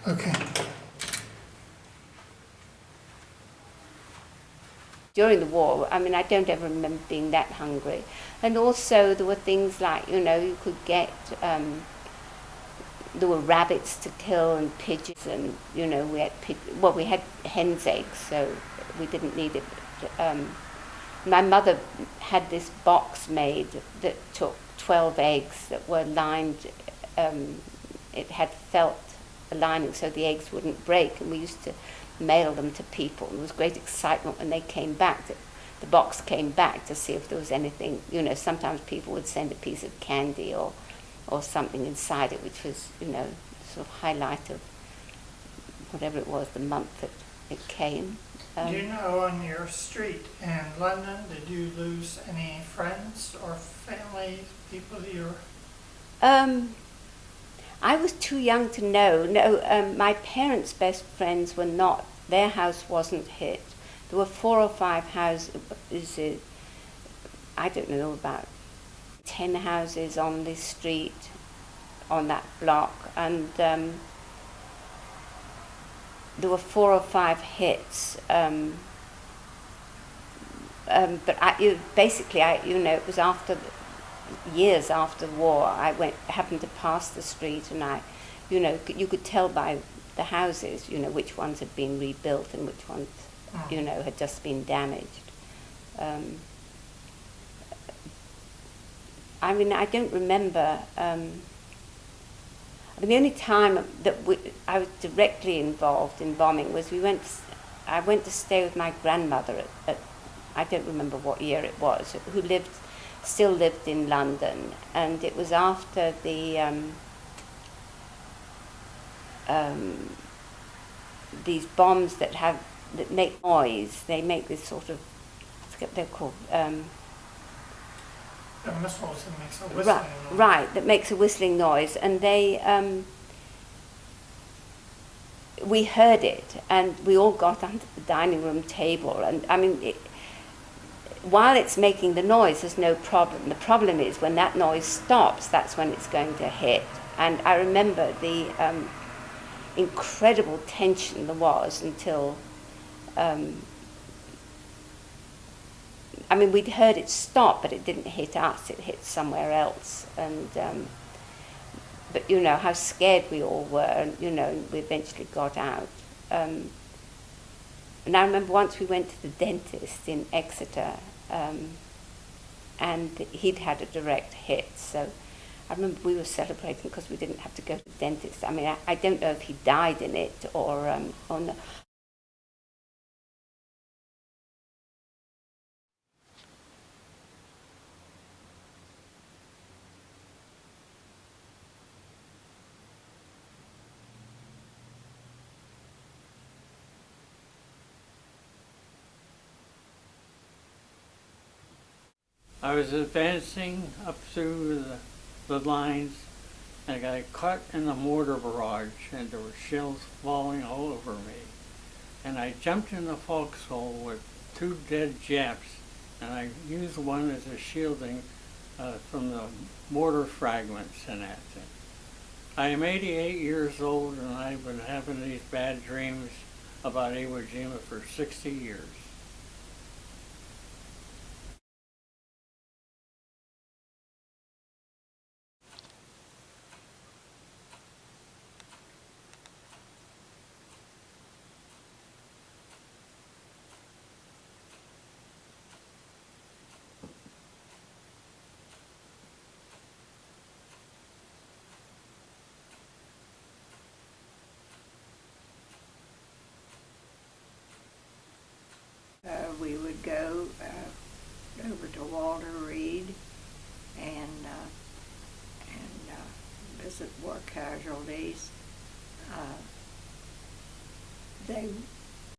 Okay. During the war, I mean, I don't ever remember being that hungry. And also there were things like, you could get, there were rabbits to kill and pigeons, and, we had, we had hen's eggs, so we didn't need it. My mother had this box made that took 12 eggs that were lined, it had felt lining so the eggs wouldn't break, and we used to mail them to people. There was great excitement when they came back, the box came back, to see if there was anything. Sometimes people would send a piece of candy or something inside it, which was, sort of highlight of whatever it was, the month that it came. Do you know, on your street in London, did you lose any friends or family, people that you were... I was too young to know. No, my parents' best friends were not. Their house wasn't hit. There were 4 or 5 houses, I don't know, about 10 houses on this street, on that block, and there were 4 or 5 hits. But it was after years after the war. I happened to pass the street, and you could tell by the houses, which ones had been rebuilt and which ones, had just been damaged. I mean, I don't remember. The only time that I was directly involved in bombing was I went to stay with my grandmother at I don't remember what year it was, who still lived in London, and it was after the these bombs that make noise. They make this sort of, they're called missiles that makes a whistling noise. Right, that makes a whistling noise, and we heard it, and we all got under the dining room table, and I mean, while it's making the noise, there's no problem. The problem is when that noise stops, that's when it's going to hit. And I remember the incredible tension there was until, we'd heard it stop, but it didn't hit us, it hit somewhere else. And but how scared we all were, and we eventually got out. And I remember once we went to the dentist in Exeter, and he'd had a direct hit, so I remember we were celebrating because we didn't have to go to the dentist. I mean, I don't know if he died in it or no. I was advancing up through the lines, and I got caught in the mortar barrage, and there were shells falling all over me. And I jumped in the foxhole with 2 dead Japs, and I used one as a shielding from the mortar fragments and that thing. I am 88 years old, and I've been having these bad dreams about Iwo Jima for 60 years. We would go over to Walter Reed and visit war casualties. They